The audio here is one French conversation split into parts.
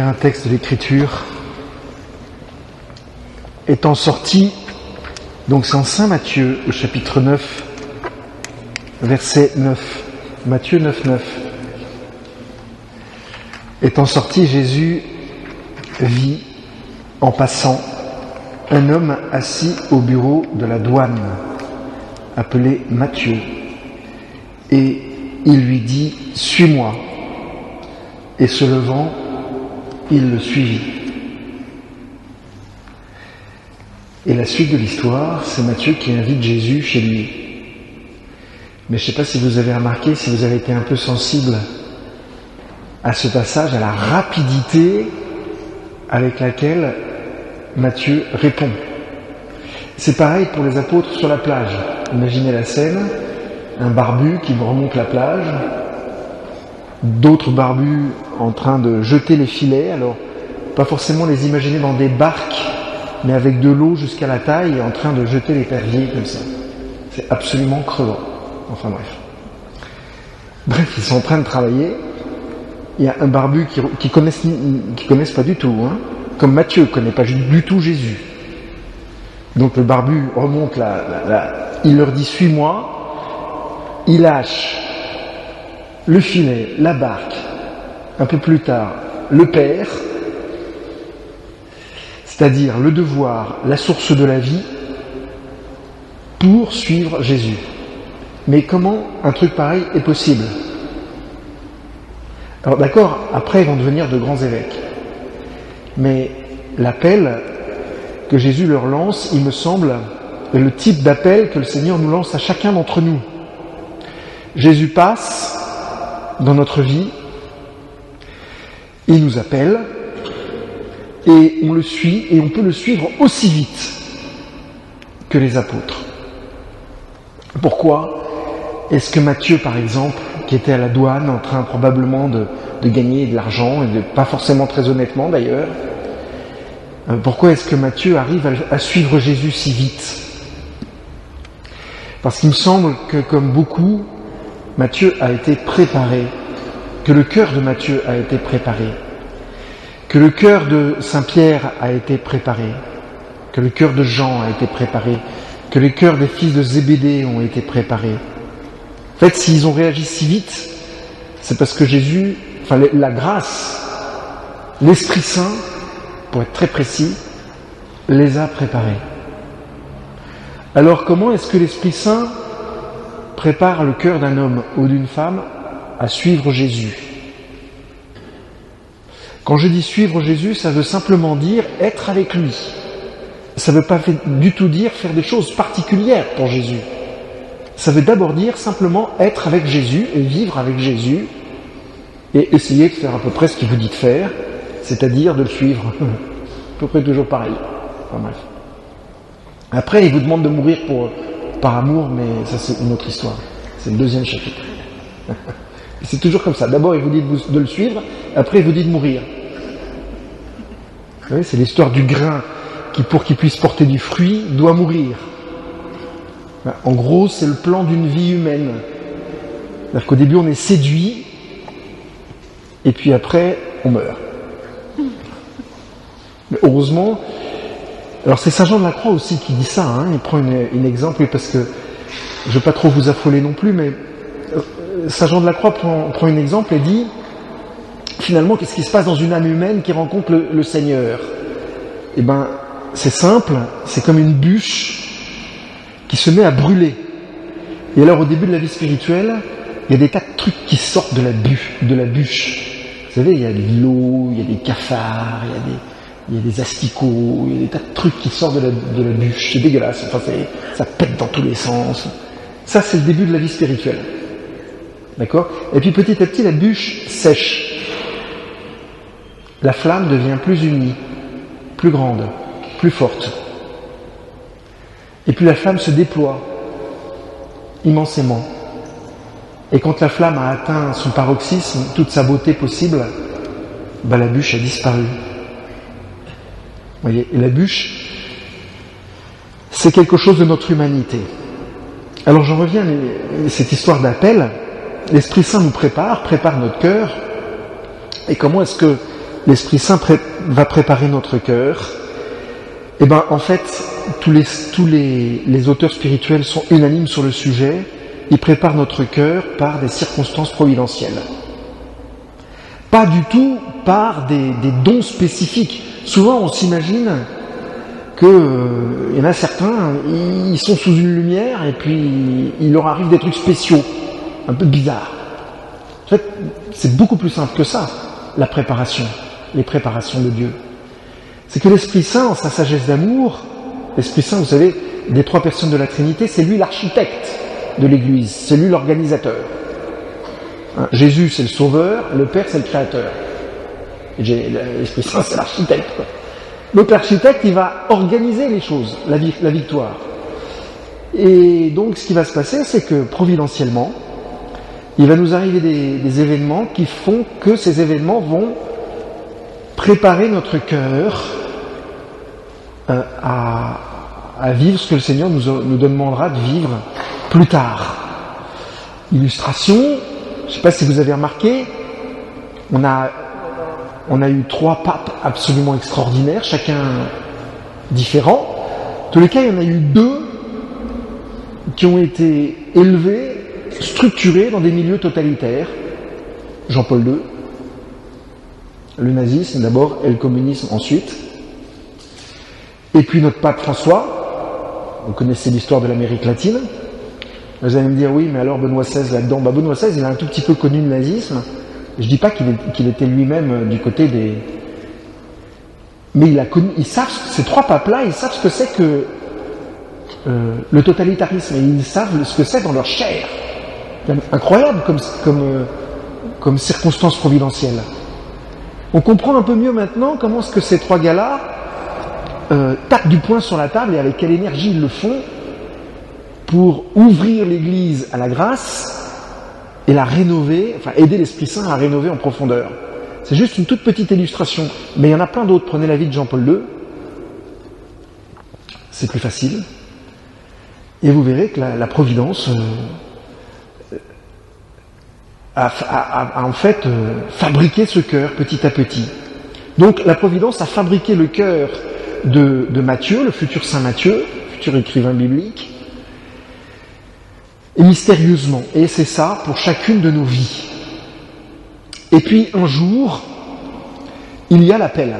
lire un texte de l'Écriture. Étant sorti, donc c'est en Saint Matthieu, au chapitre 9, verset 9. Matthieu 9, 9. Étant sorti, Jésus vit, en passant, un homme assis au bureau de la douane, appelé Matthieu. Et il lui dit « Suis-moi ». Et se levant, il le suivit. Et la suite de l'histoire, c'est Matthieu qui invite Jésus chez lui. Mais je ne sais pas si vous avez remarqué, si vous avez été un peu sensible à ce passage, à la rapidité avec laquelle Matthieu répond. C'est pareil pour les apôtres sur la plage. Imaginez la scène, un barbu qui remonte la plage, d'autres barbus en train de jeter les filets, alors pas forcément les imaginer dans des barques, mais avec de l'eau jusqu'à la taille, en train de jeter l'épervier comme ça. C'est absolument crevant. Enfin bref. Bref, ils sont en train de travailler. Il y a un barbu qui connaissent pas du tout, hein, comme Matthieu ne connaît pas du tout Jésus. Donc le barbu remonte il leur dit « Suis-moi ». Il lâche le filet, la barque. Un peu plus tard, le père, c'est-à-dire le devoir, la source de la vie, pour suivre Jésus. Mais comment un truc pareil est possible ? Alors d'accord, après ils vont devenir de grands évêques. Mais l'appel que Jésus leur lance, il me semble, est le type d'appel que le Seigneur nous lance à chacun d'entre nous. Jésus passe dans notre vie, il nous appelle, et on le suit, et on peut le suivre aussi vite que les apôtres. Pourquoi est-ce que Matthieu, par exemple, qui était à la douane, en train probablement de gagner de l'argent, et pas forcément très honnêtement d'ailleurs, pourquoi est-ce que Matthieu arrive à suivre Jésus si vite ? Parce qu'il me semble que, comme beaucoup, Matthieu a été préparé, que le cœur de Matthieu a été préparé, que le cœur de Saint-Pierre a été préparé, que le cœur de Jean a été préparé, que les cœurs des fils de Zébédée ont été préparés. En fait, s'ils ont réagi si vite, c'est parce que Jésus, la grâce, l'Esprit Saint, pour être très précis, les a préparés. Alors comment est-ce que l'Esprit Saint prépare le cœur d'un homme ou d'une femme à suivre Jésus ? Quand je dis suivre Jésus, ça veut simplement dire être avec lui. Ça ne veut pas du tout dire faire des choses particulières pour Jésus. Ça veut d'abord dire simplement être avec Jésus et vivre avec Jésus et essayer de faire à peu près ce qu'il vous dit de faire, c'est-à-dire de le suivre. À peu près toujours pareil. Enfin bref. Après, il vous demande de mourir par amour, mais ça c'est une autre histoire. C'est le 2e chapitre. C'est toujours comme ça. D'abord, il vous dit de le suivre, après il vous dit de mourir. Vous voyez, c'est l'histoire du grain qui, pour qu'il puisse porter du fruit, doit mourir. En gros, c'est le plan d'une vie humaine. C'est-à-dire qu'au début, on est séduit, et puis après, on meurt. Mais heureusement, alors c'est Saint Jean de la Croix aussi qui dit ça, hein, il prend un exemple, parce que je ne veux pas trop vous affoler non plus, mais Saint Jean de la Croix prend un exemple et dit, finalement, qu'est-ce qui se passe dans une âme humaine qui rencontre le Seigneur ? Eh bien, c'est simple, c'est comme une bûche qui se met à brûler. Et alors, au début de la vie spirituelle, il y a des tas de trucs qui sortent de la bûche. Vous savez, il y a de l'eau, il y a des cafards, il y a des asticots, il y a des tas de trucs qui sortent de la bûche. C'est dégueulasse, enfin, ça pète dans tous les sens. Ça, c'est le début de la vie spirituelle. D'accord ? Et puis, petit à petit, la bûche sèche. La flamme devient plus unie, plus grande, plus forte. Et puis la flamme se déploie immensément. Et quand la flamme a atteint son paroxysme, toute sa beauté possible, la bûche a disparu. Vous voyez, et la bûche, c'est quelque chose de notre humanité. Alors j'en reviens à cette histoire d'appel. L'Esprit Saint nous prépare notre cœur. Et comment est-ce que l'Esprit Saint va préparer notre cœur, et ben en fait, tous les auteurs spirituels sont unanimes sur le sujet. Ils préparent notre cœur par des circonstances providentielles. Pas du tout par des dons spécifiques. Souvent, on s'imagine que y en a certains, ils sont sous une lumière et puis il leur arrive des trucs spéciaux, un peu bizarres. En fait, c'est beaucoup plus simple que ça, la préparation, les préparations de Dieu. C'est que l'Esprit Saint, en sa sagesse d'amour, l'Esprit Saint, vous savez, des trois personnes de la Trinité, c'est lui l'architecte de l'Église, c'est lui l'organisateur. Hein, Jésus, c'est le sauveur, le Père, c'est le créateur. L'Esprit Saint, c'est l'architecte, quoi. Donc l'architecte, il va organiser les choses, la victoire. Et donc ce qui va se passer, c'est que providentiellement, il va nous arriver des événements qui font que ces événements vont préparer notre cœur à vivre ce que le Seigneur nous demandera de vivre plus tard. Illustration, je ne sais pas si vous avez remarqué, on a eu 3 papes absolument extraordinaires, chacun différent. En tous les cas, il y en a eu 2 qui ont été élevés, structurés dans des milieux totalitaires. Jean-Paul II, le nazisme d'abord et le communisme ensuite. Et puis notre pape François, vous connaissez l'histoire de l'Amérique latine. Vous allez me dire, oui, mais alors Benoît XVI là-dedans, Benoît XVI, il a un tout petit peu connu le nazisme. Je dis pas qu'il était lui-même du côté des... Mais ils savent, ces 3 papes-là, ils savent ce que c'est que le totalitarisme, et ils savent ce que c'est dans leur chair. C'est incroyable comme circonstance providentielle. On comprend un peu mieux maintenant comment est-ce que ces 3 gars-là tapent du poing sur la table et avec quelle énergie ils le font pour ouvrir l'Église à la grâce et la rénover, enfin aider l'Esprit Saint à la rénover en profondeur. C'est juste une toute petite illustration, mais il y en a plein d'autres. Prenez la vie de Jean-Paul II, c'est plus facile, et vous verrez que la Providence a en fait fabriqué ce cœur petit à petit. Donc la Providence a fabriqué le cœur de Matthieu, le futur Saint Matthieu, futur écrivain biblique, et mystérieusement. Et c'est ça pour chacune de nos vies. Et puis un jour, il y a l'appel.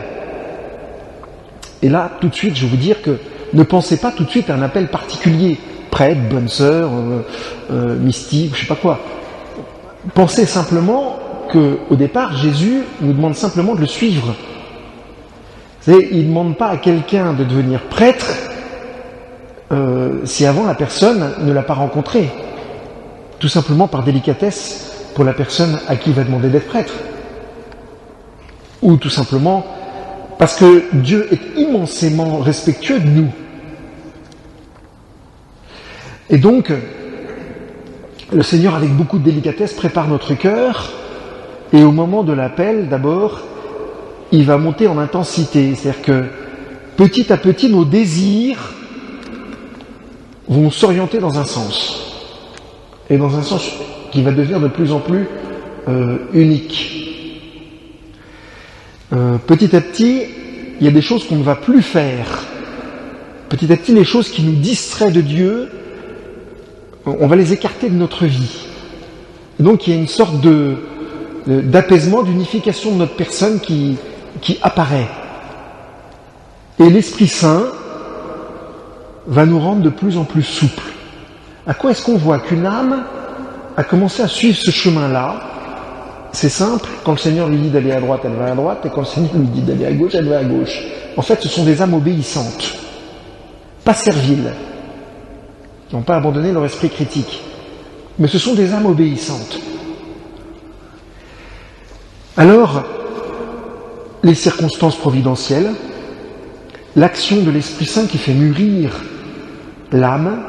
Et là, tout de suite, je vais vous dire que ne pensez pas tout de suite à un appel particulier, prêtre, bonne sœur, mystique, je sais pas quoi. Pensez simplement qu'au départ, Jésus nous demande simplement de le suivre. Vous savez, il ne demande pas à quelqu'un de devenir prêtre si avant la personne ne l'a pas rencontré. Tout simplement par délicatesse pour la personne à qui il va demander d'être prêtre. Ou tout simplement parce que Dieu est immensément respectueux de nous. Et donc, le Seigneur, avec beaucoup de délicatesse, prépare notre cœur, et au moment de l'appel, d'abord, il va monter en intensité. C'est-à-dire que, petit à petit, nos désirs vont s'orienter dans un sens. Et dans un sens qui va devenir de plus en plus unique. Petit à petit, il y a des choses qu'on ne va plus faire. Petit à petit, les choses qui nous distraient de Dieu, on va les écarter de notre vie. Et donc il y a une sorte d'apaisement, d'unification de notre personne qui apparaît. Et l'Esprit Saint va nous rendre de plus en plus souples. À quoi est-ce qu'on voit qu'une âme a commencé à suivre ce chemin-là? C'est simple, quand le Seigneur lui dit d'aller à droite, elle va à droite, et quand le Seigneur lui dit d'aller à gauche, elle va à gauche. En fait, ce sont des âmes obéissantes, pas serviles, qui n'ont pas abandonné leur esprit critique, mais ce sont des âmes obéissantes. Alors, les circonstances providentielles, l'action de l'Esprit Saint qui fait mûrir l'âme,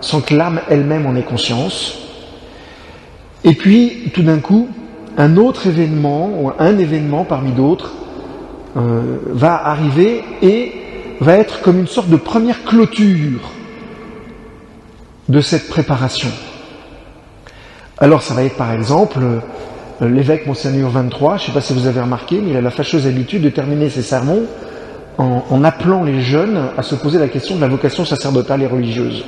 sans que l'âme elle-même en ait conscience, et puis, tout d'un coup, un autre événement, ou un événement parmi d'autres, va arriver et va être comme une sorte de première clôture de cette préparation. Alors ça va être par exemple l'évêque Monseigneur 23, je ne sais pas si vous avez remarqué, mais il a la fâcheuse habitude de terminer ses sermons en appelant les jeunes à se poser la question de la vocation sacerdotale et religieuse.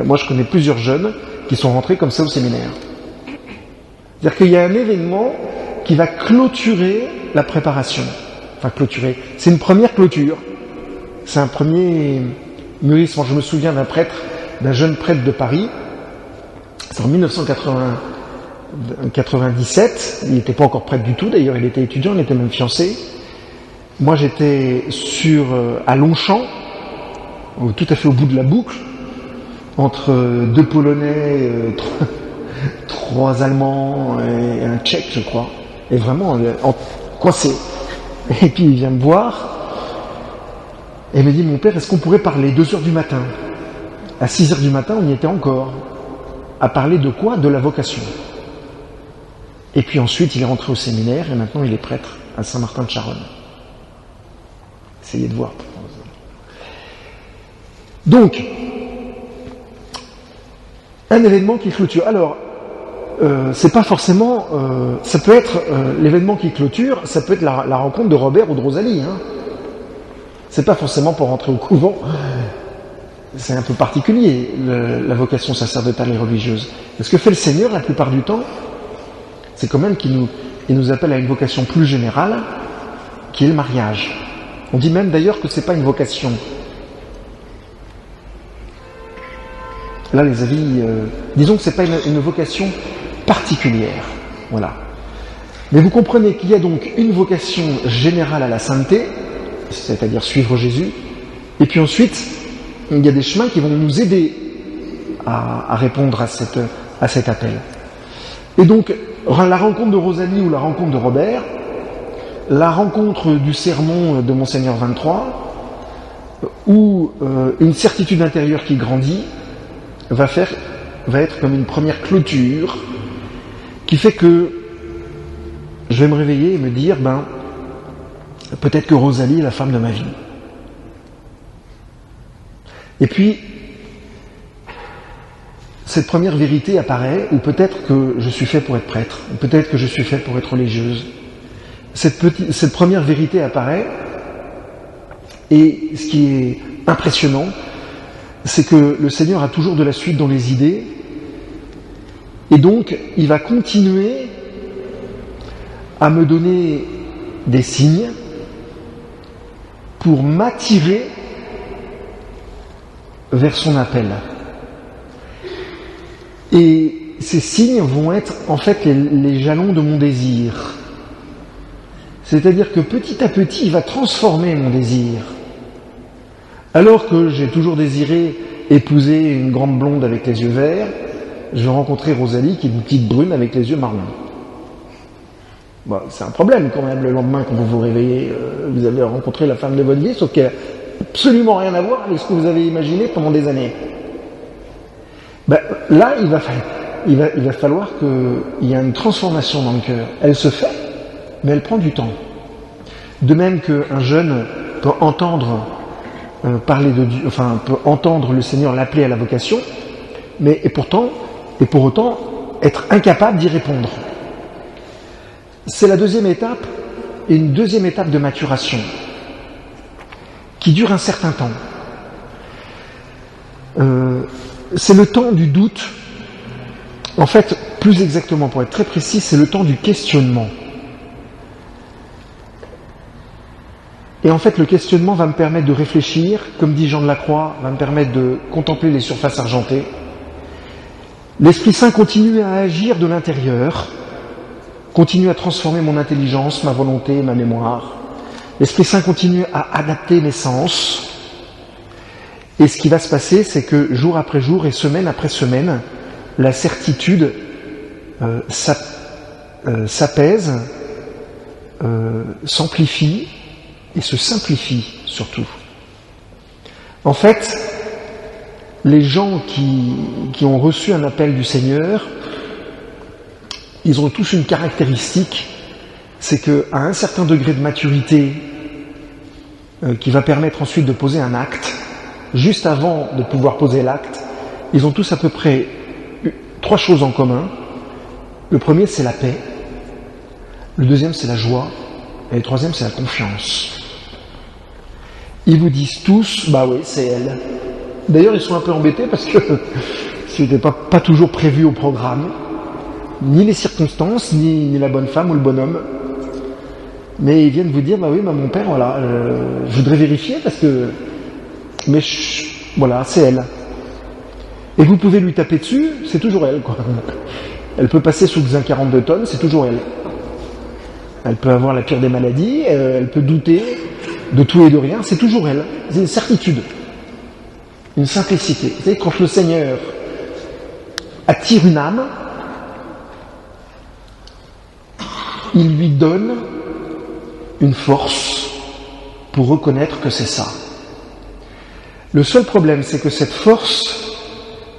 Moi, je connais plusieurs jeunes qui sont rentrés comme ça au séminaire. C'est-à-dire qu'il y a un événement qui va clôturer la préparation. Enfin, clôturer. C'est une première clôture. C'est un premier mûrissement. Je me souviens d'un jeune prêtre de Paris. C'est en 1997. Il n'était pas encore prêtre du tout. D'ailleurs, il était étudiant, il était même fiancé. Moi, j'étais à Longchamp, tout à fait au bout de la boucle, entre deux Polonais, trois Allemands et un Tchèque, je crois. Et vraiment, coincé. Et puis, il vient me voir et me dit, mon père, est-ce qu'on pourrait parler 2h du matin? À 6h du matin, on y était encore. À parler de quoi? De la vocation. Et puis ensuite, il est rentré au séminaire et maintenant, il est prêtre à Saint-Martin-de-Charonne. Essayez de voir. Donc, un événement qui clôture. Alors, c'est pas forcément... ça peut être l'événement qui clôture, ça peut être la rencontre de Robert ou de Rosalie. Hein. C'est pas forcément pour rentrer au couvent. C'est un peu particulier, la vocation sacerdotale et religieuse. Et ce que fait le Seigneur la plupart du temps, c'est quand même qu'il nous appelle à une vocation plus générale, qui est le mariage. On dit même d'ailleurs que c'est pas une vocation. Là, les avis, disons que c'est pas une vocation particulière. Voilà. Mais vous comprenez qu'il y a donc une vocation générale à la sainteté, c'est-à-dire suivre Jésus, et puis ensuite, il y a des chemins qui vont nous aider à répondre à cet appel. Et donc, la rencontre de Rosalie ou la rencontre de Robert, la rencontre du sermon de Monseigneur 23, ou une certitude intérieure qui grandit, va être comme une première clôture qui fait que je vais me réveiller et me dire, peut-être que Rosalie est la femme de ma vie. Et puis, cette première vérité apparaît, ou peut-être que je suis fait pour être prêtre, ou peut-être que je suis fait pour être religieuse. Cette première vérité apparaît, et ce qui est impressionnant, c'est que le Seigneur a toujours de la suite dans les idées, et donc il va continuer à me donner des signes pour m'attirer vers son appel. Et ces signes vont être en fait les jalons de mon désir. C'est-à-dire que petit à petit, il va transformer mon désir. Alors que j'ai toujours désiré épouser une grande blonde avec les yeux verts, je vais rencontrer Rosalie qui est une petite brune avec les yeux marrons. Bon, c'est un problème quand même, le lendemain quand vous vous réveillez, vous avez rencontré la femme de votre vie, sauf qu'elle n'a absolument rien à voir avec ce que vous avez imaginé pendant des années. Là, il va falloir qu'il y ait une transformation dans le cœur. Elle se fait, mais elle prend du temps. De même qu'un jeune peut entendre parler de Dieu, peut entendre le Seigneur l'appeler à la vocation, mais et pour autant être incapable d'y répondre. C'est la deuxième étape, et une deuxième étape de maturation, qui dure un certain temps. C'est le temps du doute. En fait, plus exactement, pour être très précis, c'est le temps du questionnement. Et en fait, le questionnement va me permettre de réfléchir, comme dit Jean de la Croix, va me permettre de contempler les surfaces argentées. L'Esprit Saint continue à agir de l'intérieur, continue à transformer mon intelligence, ma volonté, ma mémoire. L'Esprit Saint continue à adapter mes sens. Et ce qui va se passer, c'est que jour après jour et semaine après semaine, la certitude s'apaise, s'amplifie et se simplifie surtout. En fait, les gens qui ont reçu un appel du Seigneur, ils ont tous une caractéristique, c'est qu'à un certain degré de maturité, qui va permettre ensuite de poser un acte, juste avant de pouvoir poser l'acte, ils ont tous à peu près 3 choses en commun. Le premier, c'est la paix. Le deuxième, c'est la joie. Et le troisième, c'est la confiance. Ils vous disent tous, bah oui, c'est elle. D'ailleurs, ils sont un peu embêtés parce que c'était pas toujours prévu au programme. Ni les circonstances, ni la bonne femme ou le bonhomme. Mais ils viennent vous dire, bah oui, bah mon père, voilà, je voudrais vérifier parce que... Mais voilà, c'est elle. Et vous pouvez lui taper dessus, c'est toujours elle, quoi. Elle peut passer sous un 42 tonnes, c'est toujours elle. Elle peut avoir la pire des maladies, elle peut douter de tout et de rien, c'est toujours elle. C'est une certitude, une simplicité. Vous savez, quand le Seigneur attire une âme, il lui donne une force pour reconnaître que c'est ça. Le seul problème, c'est que cette force,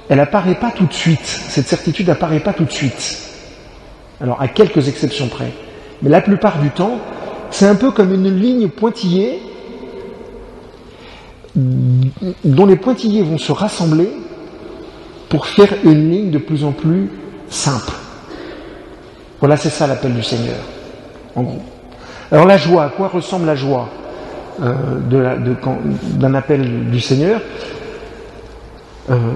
elle apparaît pas tout de suite. Cette certitude apparaît pas tout de suite. Alors, à quelques exceptions près. Mais la plupart du temps, c'est un peu comme une ligne pointillée dont les pointillés vont se rassembler pour faire une ligne de plus en plus simple. Voilà, c'est ça l'appel du Seigneur, en gros. Alors la joie, à quoi ressemble la joie d'un appel du Seigneur?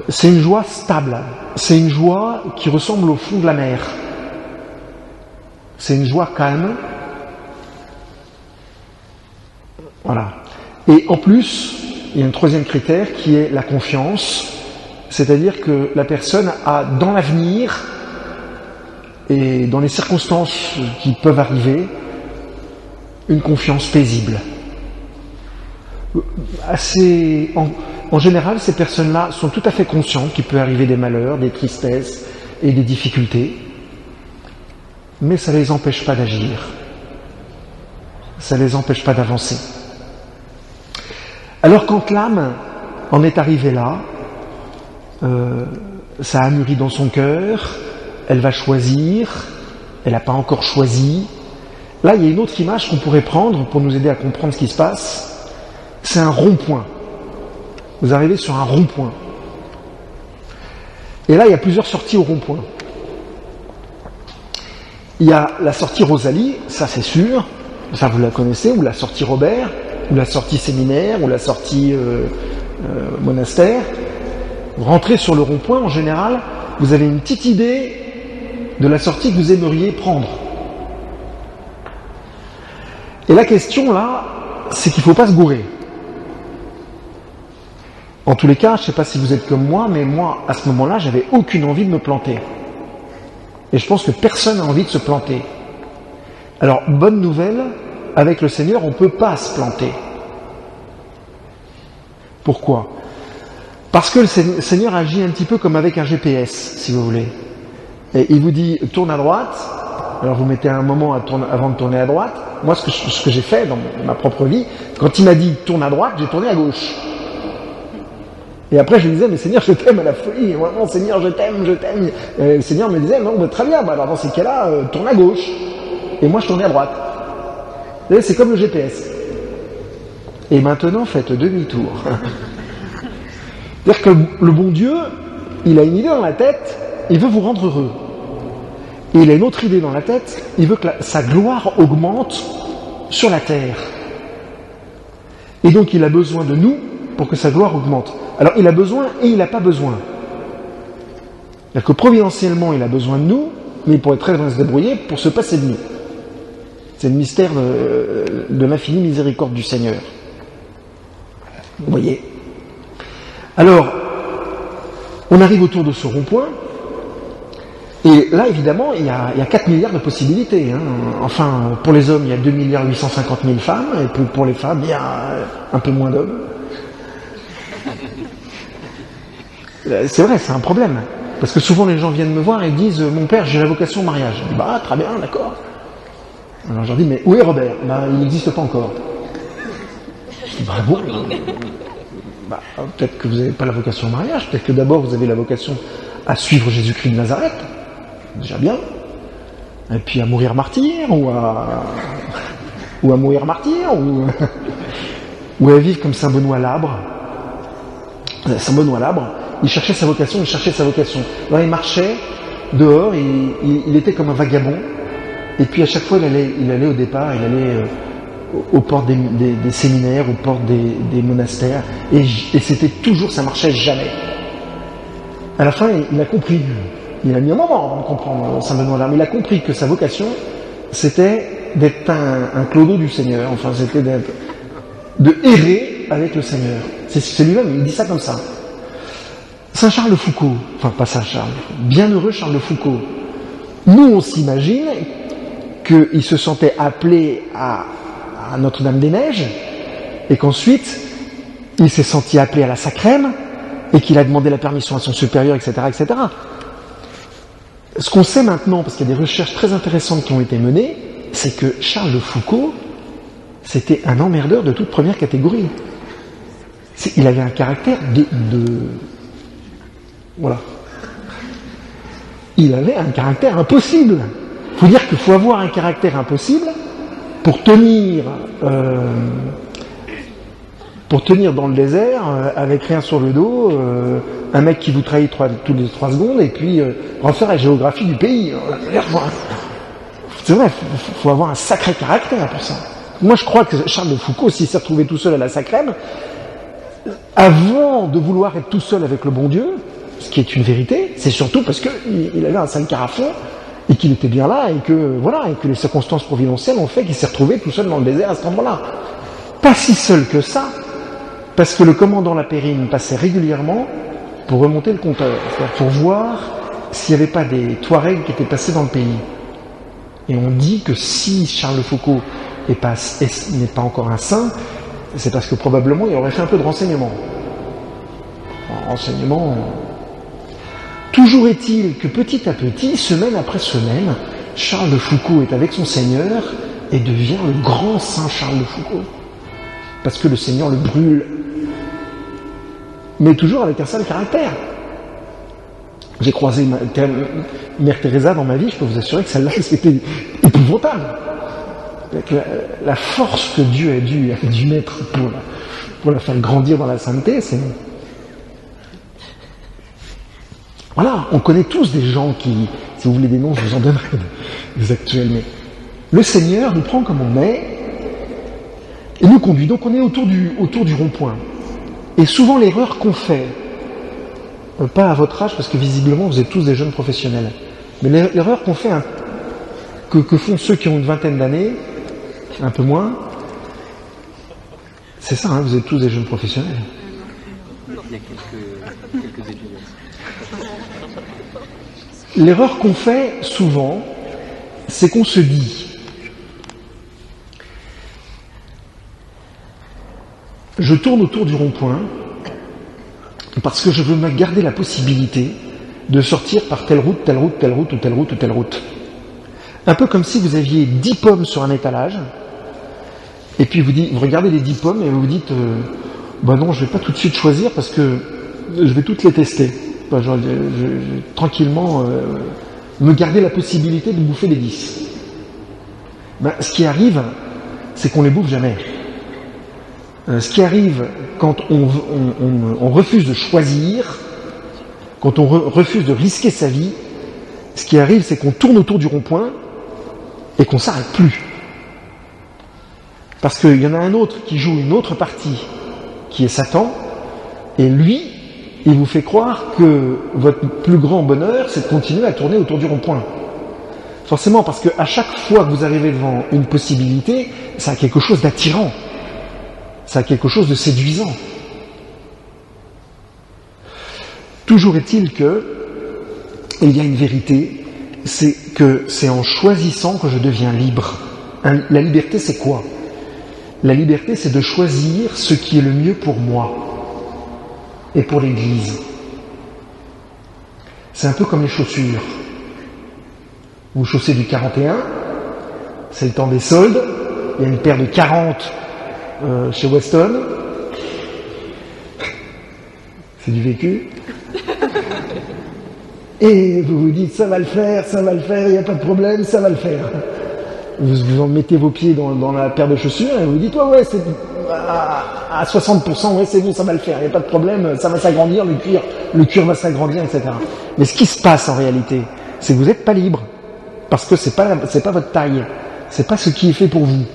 C'est une joie stable, c'est une joie qui ressemble au fond de la mer. C'est une joie calme. Voilà. Et en plus, il y a un troisième critère qui est la confiance, c'est-à-dire que la personne a dans l'avenir et dans les circonstances qui peuvent arriver une confiance paisible. En général, ces personnes-là sont tout à fait conscientes qu'il peut arriver des malheurs, des tristesses et des difficultés, mais ça ne les empêche pas d'agir. Ça ne les empêche pas d'avancer. Alors quand l'âme en est arrivée là, ça a mûri dans son cœur, elle va choisir, elle n'a pas encore choisi. Là, il y a une autre image qu'on pourrait prendre pour nous aider à comprendre ce qui se passe. C'est un rond-point. Vous arrivez sur un rond-point. Et là, il y a plusieurs sorties au rond-point. Il y a la sortie Rosalie, ça c'est sûr, ça vous la connaissez, ou la sortie Robert, ou la sortie séminaire, ou la sortie monastère. Vous rentrez sur le rond-point, en général, vous avez une petite idée de la sortie que vous aimeriez prendre. Et la question là, c'est qu'il ne faut pas se gourer. En tous les cas, je ne sais pas si vous êtes comme moi, mais moi, à ce moment-là, j'avais aucune envie de me planter. Et je pense que personne n'a envie de se planter. Alors, bonne nouvelle, avec le Seigneur, on ne peut pas se planter. Pourquoi? Parce que le Seigneur agit un petit peu comme avec un GPS, si vous voulez. Et il vous dit, tourne à droite. Alors vous mettez un moment avant de tourner à droite. Moi, ce que j'ai fait dans ma propre vie, quand il m'a dit tourne à droite, j'ai tourné à gauche. Et après, je lui disais, mais Seigneur, je t'aime à la folie. Vraiment, Seigneur, je t'aime, je t'aime. Le Seigneur me disait, non, bah, très bien, bah, alors dans ces cas-là, tourne à gauche. Et moi, je tournais à droite. Vous voyez, c'est comme le GPS. Et maintenant, faites demi-tour. C'est-à-dire que le bon Dieu, il a une idée dans la tête, il veut vous rendre heureux. Et il a une autre idée dans la tête, il veut que sa gloire augmente sur la terre. Et donc, il a besoin de nous pour que sa gloire augmente. Alors, il a besoin et il n'a pas besoin. C'est-à-dire que providentiellement, il a besoin de nous, mais il pourrait très bien se débrouiller pour se passer de nous. C'est le mystère de l'infinie miséricorde du Seigneur. Vous voyez? Alors, on arrive autour de ce rond-point, et là, évidemment, il y a 4 milliards de possibilités. Hein. Enfin, pour les hommes, il y a 2 850 000 femmes, et puis pour les femmes, il y a un peu moins d'hommes. C'est vrai, c'est un problème. Parce que souvent, les gens viennent me voir et disent « Mon père, j'ai la vocation au mariage. » Je dis « Bah, très bien, d'accord. » Alors, je leur dis « Mais où est Robert ?»« Bah, il n'existe pas encore. » Je dis « Bah, bon, bah, peut-être que vous n'avez pas la vocation au mariage, peut-être que d'abord, vous avez la vocation à suivre Jésus-Christ de Nazareth. Déjà bien. Et puis à mourir martyr, ou à mourir martyr, ou à vivre comme Saint Benoît Labre. Saint Benoît Labre, il cherchait sa vocation. Alors il marchait dehors, il était comme un vagabond. Et puis à chaque fois, il allait au départ, il allait aux portes des séminaires, aux portes des monastères. Et c'était toujours, ça marchait jamais. À la fin, il a compris. Il a mis un moment avant de comprendre Saint Benoît d'Arc, mais il a compris que sa vocation, c'était d'être un clodo du Seigneur. Enfin, c'était de errer avec le Seigneur. C'est lui-même, il dit ça comme ça. Saint Charles de Foucauld, enfin pas Saint Charles, bienheureux Charles de Foucauld. Nous, on s'imagine qu'il se sentait appelé à Notre-Dame-des-Neiges, et qu'ensuite, il s'est senti appelé à la Sacrème, et qu'il a demandé la permission à son supérieur, etc., etc. Ce qu'on sait maintenant, parce qu'il y a des recherches très intéressantes qui ont été menées, c'est que Charles de Foucauld, c'était un emmerdeur de toute première catégorie. Il avait un caractère voilà. Il avait un caractère impossible. Il faut dire qu'il faut avoir un caractère impossible pour tenir dans le désert avec rien sur le dos, un mec qui vous trahit toutes les 3 secondes et puis refaire la géographie du pays. C'est vrai, il faut avoir un sacré caractère pour ça. Moi je crois que Charles de Foucauld, s'il s'est retrouvé tout seul à la Sacrème, avant de vouloir être tout seul avec le bon Dieu, ce qui est une vérité, c'est surtout parce qu'il avait un sale carafon et qu'il était bien là et que les circonstances providentielles ont fait qu'il s'est retrouvé tout seul dans le désert à ce moment-là. Pas si seul que ça, parce que le commandant Lapérine passait régulièrement pour remonter le compteur, c'est-à-dire pour voir s'il n'y avait pas des Touaregs qui étaient passés dans le pays. Et on dit que si Charles de Foucauld n'est pas encore un saint, c'est parce que probablement il aurait fait un peu de renseignement. Toujours est-il que petit à petit, semaine après semaine, Charles de Foucauld est avec son Seigneur et devient le grand saint Charles de Foucauld. Parce que le Seigneur le brûle. Mais toujours avec un sale caractère. J'ai croisé Mère Teresa dans ma vie, je peux vous assurer que celle-là, c'était épouvantable. Avec la force que Dieu a dû mettre pour la faire grandir dans la sainteté, c'est... Voilà, on connaît tous des gens qui, si vous voulez des noms, je vous en donnerai des actuels, mais le Seigneur nous prend comme on est et nous conduit. Donc on est autour du rond-point. Et souvent l'erreur qu'on fait, pas à votre âge, parce que visiblement vous êtes tous des jeunes professionnels, mais l'erreur qu'on fait, que font ceux qui ont une vingtaine d'années, un peu moins, c'est ça, vous êtes tous des jeunes professionnels. Il y a quelques étudiants. L'erreur qu'on fait souvent, c'est qu'on se dit je tourne autour du rond-point parce que je veux me garder la possibilité de sortir par telle route, telle route, telle route, ou telle route, ou telle route. Un peu comme si vous aviez 10 pommes sur un étalage, et puis vous regardez les 10 pommes et vous vous dites bah non, je vais pas tout de suite choisir parce que je vais toutes les tester. Je tranquillement me garder la possibilité de bouffer les 10. Ce qui arrive, c'est qu'on les bouffe jamais. Ce qui arrive quand on refuse de choisir, quand on refuse de risquer sa vie, ce qui arrive, c'est qu'on tourne autour du rond-point et qu'on ne s'arrête plus. Parce qu'il y en a un autre qui joue une autre partie, qui est Satan, et lui, il vous fait croire que votre plus grand bonheur, c'est de continuer à tourner autour du rond-point. Forcément, parce qu'à chaque fois que vous arrivez devant une possibilité, ça a quelque chose d'attirant. Ça a quelque chose de séduisant. Toujours est-il que il y a une vérité, c'est que c'est en choisissant que je deviens libre. La liberté, c'est quoi? La liberté, c'est de choisir ce qui est le mieux pour moi et pour l'Église. C'est un peu comme les chaussures. Vous chaussez du 41, c'est le temps des soldes, il y a une paire de 40 chez Weston. C'est du vécu. Et vous vous dites ça va le faire, il n'y a pas de problème, ça va le faire. Vous en mettez vos pieds dans la paire de chaussures et vous dites ouais c'est à 60%, ouais c'est bon, ça va le faire, il n'y a pas de problème, ça va s'agrandir, le cuir va s'agrandir, etc. Mais ce qui se passe en réalité, c'est que vous n'êtes pas libre. Parce que c'est pas votre taille. C'est pas ce qui est fait pour vous.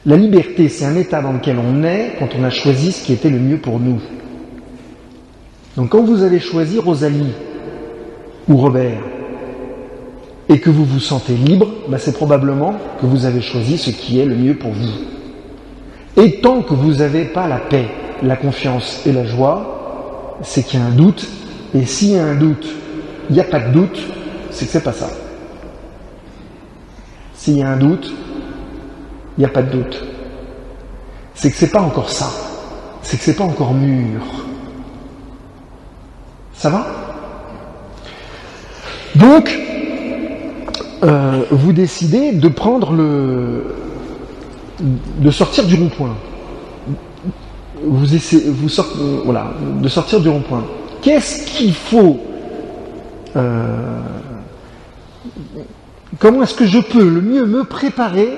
La liberté, c'est un état dans lequel on est quand on a choisi ce qui était le mieux pour nous. Donc quand vous avez choisi Rosalie ou Robert et que vous vous sentez libre, c'est probablement que vous avez choisi ce qui est le mieux pour vous. Et tant que vous n'avez pas la paix, la confiance et la joie, c'est qu'il y a un doute. Et s'il y a un doute, il n'y a pas de doute, c'est que c'est pas ça. S'il y a un doute, il n'y a pas de doute. C'est que c'est pas encore ça. C'est que c'est pas encore mûr. Ça va ? Donc, vous décidez de prendre de sortir du rond-point. De sortir du rond-point. Qu'est-ce qu'il faut comment est-ce que je peux le mieux me préparer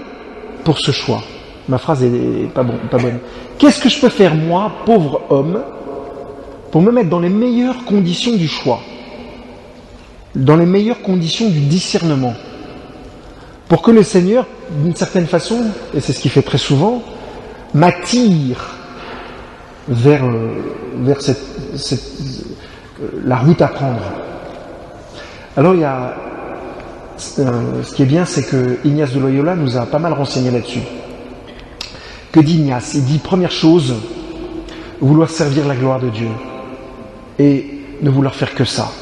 pour ce choix ? Ma phrase est pas bonne. Qu'est-ce que je peux faire, moi, pauvre homme, pour me mettre dans les meilleures conditions du choix, dans les meilleures conditions du discernement, pour que le Seigneur, d'une certaine façon, et c'est ce qu'il fait très souvent, m'attire vers la route à prendre. Alors il y a ce qui est bien, c'est que Ignace de Loyola nous a pas mal renseigné là-dessus. Que dit Ignace ? Il dit, première chose, vouloir servir la gloire de Dieu et ne vouloir faire que ça.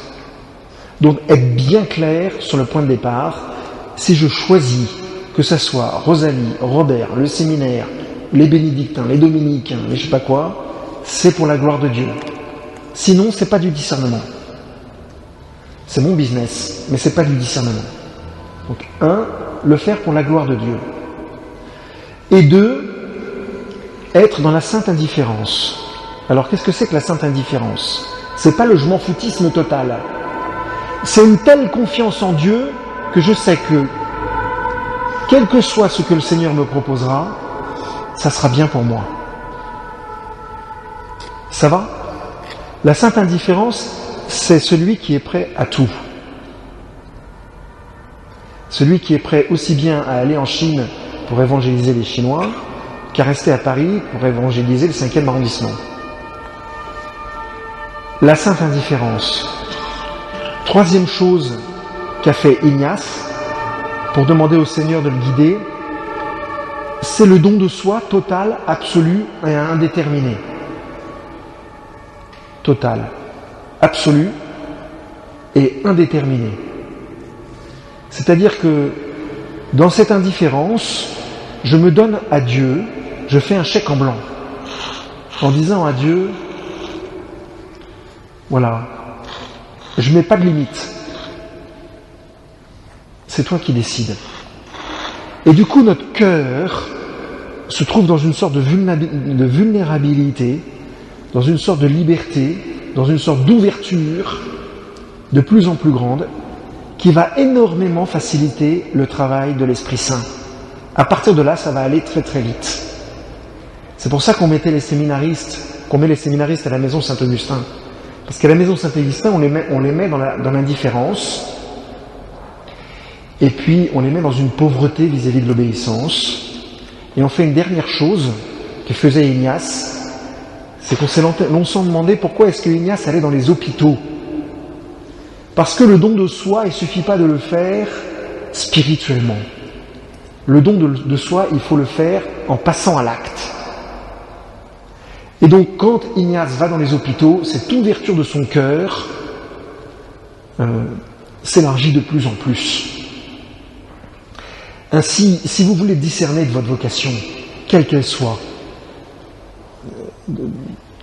Donc être bien clair sur le point de départ. Si je choisis que ça soit Rosalie, Robert, le séminaire, les bénédictins, les dominicains, les je sais pas quoi, c'est pour la gloire de Dieu. Sinon, c'est pas du discernement. C'est mon business, mais c'est pas du discernement. Donc, 1, le faire pour la gloire de Dieu. Et 2, être dans la sainte indifférence. Alors, qu'est-ce que c'est que la sainte indifférence ? C'est pas le je m'en foutisme total. C'est une telle confiance en Dieu que je sais que, quel que soit ce que le Seigneur me proposera, ça sera bien pour moi. Ça va ? La sainte indifférence, c'est celui qui est prêt à tout. Celui qui est prêt aussi bien à aller en Chine pour évangéliser les Chinois qu'à rester à Paris pour évangéliser le 5e arrondissement. La sainte indifférence. Troisième chose qu'a fait Ignace pour demander au Seigneur de le guider, c'est le don de soi total, absolu et indéterminé. Total, absolu et indéterminé. C'est-à-dire que dans cette indifférence, je me donne à Dieu, je fais un chèque en blanc, en disant à Dieu, voilà, je ne mets pas de limite. C'est toi qui décides. Et du coup, notre cœur se trouve dans une sorte de vulnérabilité, dans une sorte de liberté, dans une sorte d'ouverture de plus en plus grande, qui va énormément faciliter le travail de l'Esprit Saint. À partir de là, ça va aller très très vite. C'est pour ça qu'on met les séminaristes à la maison Saint-Augustin. Parce qu'à la maison Saint-Augustin, on les met dans l'indifférence, et puis on les met dans une pauvreté vis-à-vis de l'obéissance, et on fait une dernière chose que faisait Ignace, c'est qu'on s'est longtemps demandé pourquoi est-ce que Ignace allait dans les hôpitaux. Parce que le don de soi, il ne suffit pas de le faire spirituellement. Le don de soi, il faut le faire en passant à l'acte. Et donc, quand Ignace va dans les hôpitaux, cette ouverture de son cœur s'élargit de plus en plus. Ainsi, si vous voulez discerner de votre vocation, quelle qu'elle soit,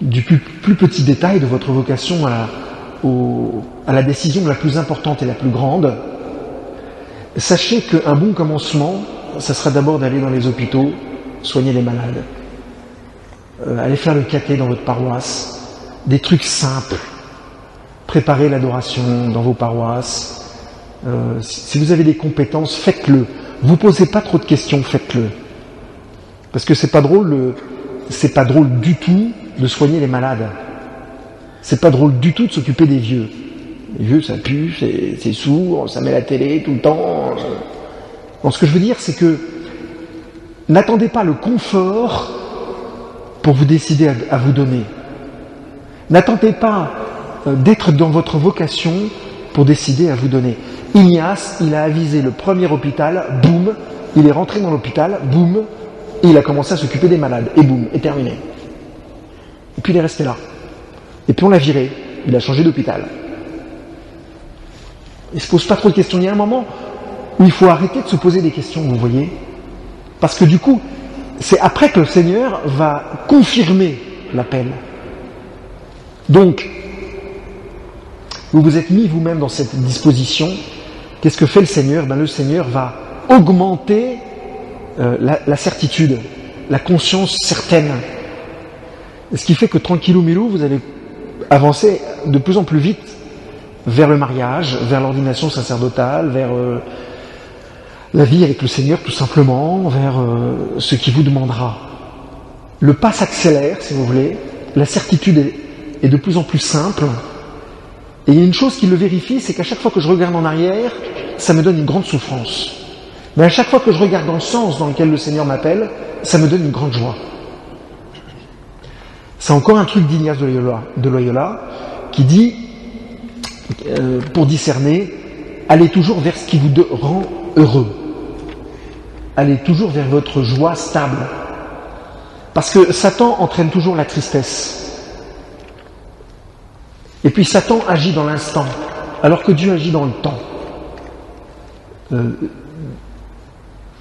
du plus petit détail de votre vocation à la décision la plus importante et la plus grande, sachez qu'un bon commencement, ça sera d'abord d'aller dans les hôpitaux, soigner les malades, aller faire le caté dans votre paroisse, des trucs simples, préparer l'adoration dans vos paroisses, si vous avez des compétences, faites-le. Vous posez pas trop de questions, faites-le. Parce que c'est pas drôle du tout de soigner les malades. C'est pas drôle du tout de s'occuper des vieux. Les vieux, ça pue, c'est sourd, ça met la télé tout le temps. Bon, ce que je veux dire, c'est que n'attendez pas le confort pour vous décider à vous donner. N'attendez pas d'être dans votre vocation pour décider à vous donner. Ignace, il a avisé le premier hôpital, boum, il est rentré dans l'hôpital, boum, et il a commencé à s'occuper des malades, et boum, et terminé. Et puis il est resté là. Et puis on l'a viré, il a changé d'hôpital. Il ne se pose pas trop de questions. Il y a un moment où il faut arrêter de se poser des questions, vous voyez. Parce que du coup, c'est après que le Seigneur va confirmer l'appel. Donc, vous vous êtes mis vous-même dans cette disposition. Qu'est-ce que fait le Seigneur? Le Seigneur va augmenter la certitude, la conscience certaine. Et ce qui fait que tranquillou milou, vous allez avancer de plus en plus vite vers le mariage, vers l'ordination sacerdotale, vers la vie avec le Seigneur tout simplement, vers ce qui vous demandera. Le pas s'accélère, si vous voulez, la certitude est de plus en plus simple, et il y a une chose qui le vérifie, c'est qu'à chaque fois que je regarde en arrière, ça me donne une grande souffrance. Mais à chaque fois que je regarde dans le sens dans lequel le Seigneur m'appelle, ça me donne une grande joie. C'est encore un truc d'Ignace de Loyola qui dit, pour discerner, allez toujours vers ce qui vous rend heureux. Allez toujours vers votre joie stable. Parce que Satan entraîne toujours la tristesse. Et puis Satan agit dans l'instant, alors que Dieu agit dans le temps.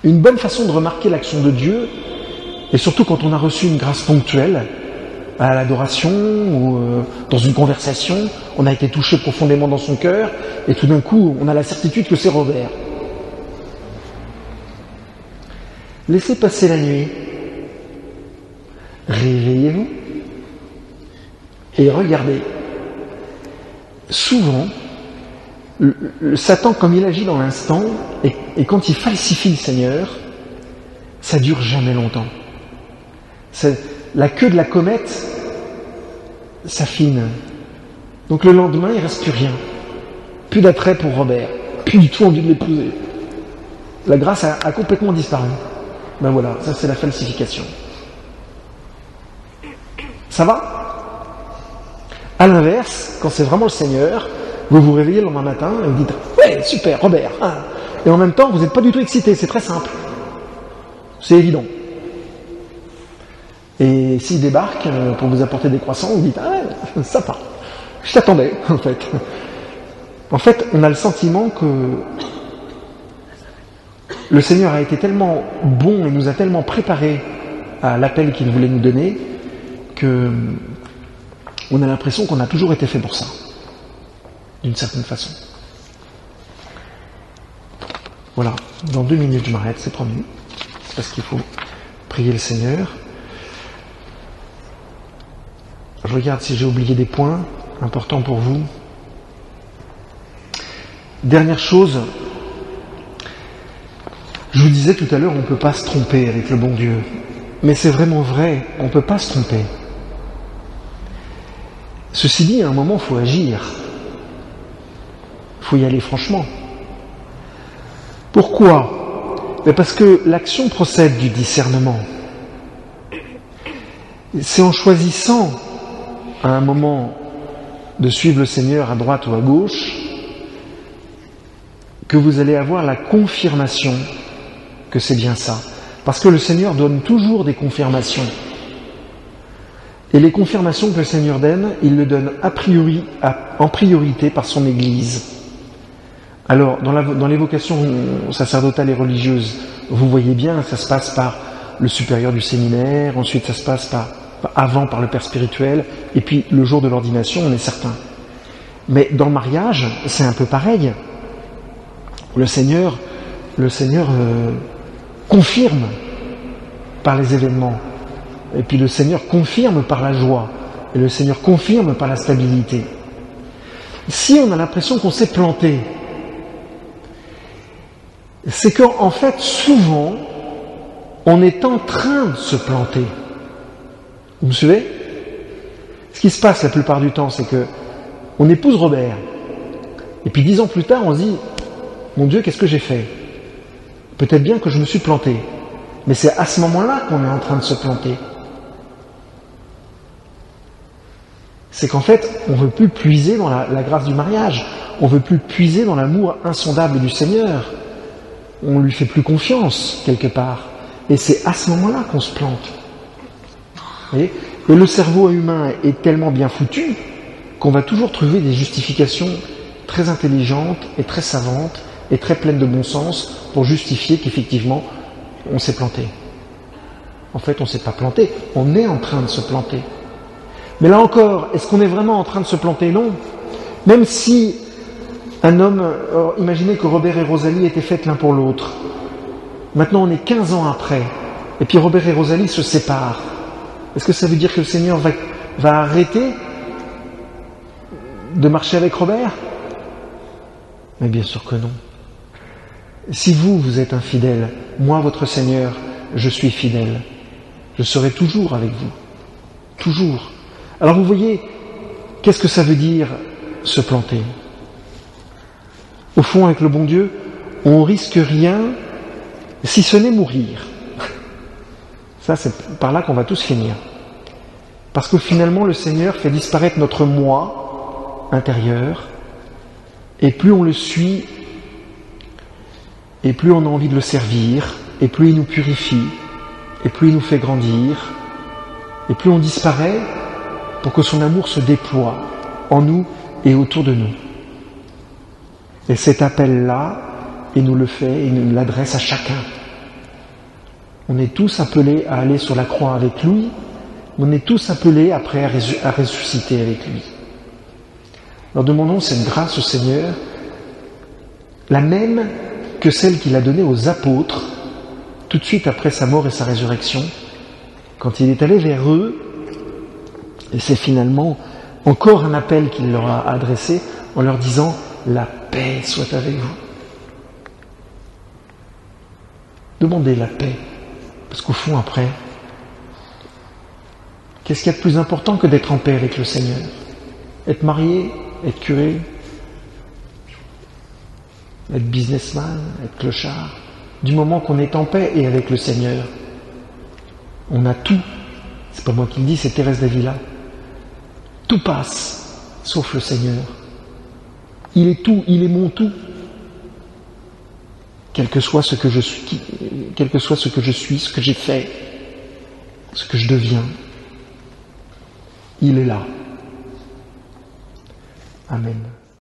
Une bonne façon de remarquer l'action de Dieu, et surtout quand on a reçu une grâce ponctuelle, à l'adoration ou dans une conversation, on a été touché profondément dans son cœur, et tout d'un coup, on a la certitude que c'est Robert. Laissez passer la nuit, réveillez-vous, et regardez. Souvent, le Satan, comme il agit dans l'instant, et quand il falsifie le Seigneur, ça dure jamais longtemps. La queue de la comète s'affine. Donc le lendemain, il ne reste plus rien. Plus d'attrait pour Robert. Plus du tout envie de l'épouser. La grâce a complètement disparu. Ben voilà, ça c'est la falsification. Ça va? À l'inverse, quand c'est vraiment le Seigneur, vous vous réveillez le lendemain matin et vous dites « Ouais, super, Robert hein !» Et en même temps, vous n'êtes pas du tout excité, c'est très simple. C'est évident. Et s'il débarque pour vous apporter des croissants, vous dites « Ah, sympa, je t'attendais, en fait. » En fait, on a le sentiment que le Seigneur a été tellement bon et nous a tellement préparés à l'appel qu'il voulait nous donner que on a l'impression qu'on a toujours été fait pour ça, d'une certaine façon. Voilà, dans 2 minutes je m'arrête, c'est promis, c'est parce qu'il faut prier le Seigneur. Je regarde si j'ai oublié des points importants pour vous. Dernière chose, je vous disais tout à l'heure, on ne peut pas se tromper avec le bon Dieu. Mais c'est vraiment vrai, on ne peut pas se tromper. Ceci dit, à un moment, il faut agir. Il faut y aller franchement. Pourquoi? Parce que l'action procède du discernement. C'est en choisissant à un moment de suivre le Seigneur à droite ou à gauche que vous allez avoir la confirmation que c'est bien ça. Parce que le Seigneur donne toujours des confirmations. Et les confirmations que le Seigneur donne, il le donne en priorité par son Église. Alors, dans les vocations sacerdotales et religieuses, vous voyez bien, ça se passe par le supérieur du séminaire, ensuite ça se passe par le père spirituel, et puis le jour de l'ordination, on est certain. Mais dans le mariage, c'est un peu pareil. Le Seigneur confirme par les événements. Et puis le Seigneur confirme par la joie. Et le Seigneur confirme par la stabilité. Si on a l'impression qu'on s'est planté, c'est qu'en fait, souvent, on est en train de se planter. Vous me suivez? Ce qui se passe la plupart du temps, c'est que on épouse Robert. Et puis 10 ans plus tard, on se dit, mon Dieu, qu'est-ce que j'ai fait? Peut-être bien que je me suis planté. Mais c'est à ce moment-là qu'on est en train de se planter. C'est qu'en fait, on ne veut plus puiser dans la grâce du mariage. On ne veut plus puiser dans l'amour insondable du Seigneur. On ne lui fait plus confiance, quelque part. Et c'est à ce moment-là qu'on se plante. Vous voyez ? Et le cerveau humain est tellement bien foutu qu'on va toujours trouver des justifications très intelligentes et très savantes et très pleines de bon sens pour justifier qu'effectivement, on s'est planté. En fait, on ne s'est pas planté. On est en train de se planter. Mais là encore, est-ce qu'on est vraiment en train de se planter? Non. Même si un homme, imaginez que Robert et Rosalie étaient faits l'un pour l'autre. Maintenant, on est 15 ans après, et puis Robert et Rosalie se séparent. Est-ce que ça veut dire que le Seigneur va arrêter de marcher avec Robert? Mais bien sûr que non. Si vous êtes infidèle, moi, votre Seigneur, je suis fidèle. Je serai toujours avec vous. Toujours. Alors vous voyez, qu'est-ce que ça veut dire se planter? Au fond, avec le bon Dieu, on risque rien si ce n'est mourir. Ça, c'est par là qu'on va tous finir. Parce que finalement, le Seigneur fait disparaître notre moi intérieur, et plus on le suit, et plus on a envie de le servir, et plus il nous purifie, et plus il nous fait grandir, et plus on disparaît pour que son amour se déploie en nous et autour de nous. Et cet appel-là, il nous le fait, il nous l'adresse à chacun. On est tous appelés à aller sur la croix avec lui, on est tous appelés après à ressusciter avec lui. Alors demandons cette grâce au Seigneur, la même que celle qu'il a donnée aux apôtres, tout de suite après sa mort et sa résurrection, quand il est allé vers eux, et c'est finalement encore un appel qu'il leur a adressé en leur disant « La paix soit avec vous ». Demandez la paix, parce qu'au fond après, qu'est-ce qu'il y a de plus important que d'être en paix avec le Seigneur? Être marié, être curé, être businessman, être clochard. Du moment qu'on est en paix et avec le Seigneur, on a tout. C'est pas moi qui le dis, c'est Thérèse d'Avila. Tout passe, sauf le Seigneur. Il est tout, il est mon tout. Quel que soit ce que je suis, quel que soit ce que je suis, ce que j'ai fait, ce que je deviens, il est là. Amen.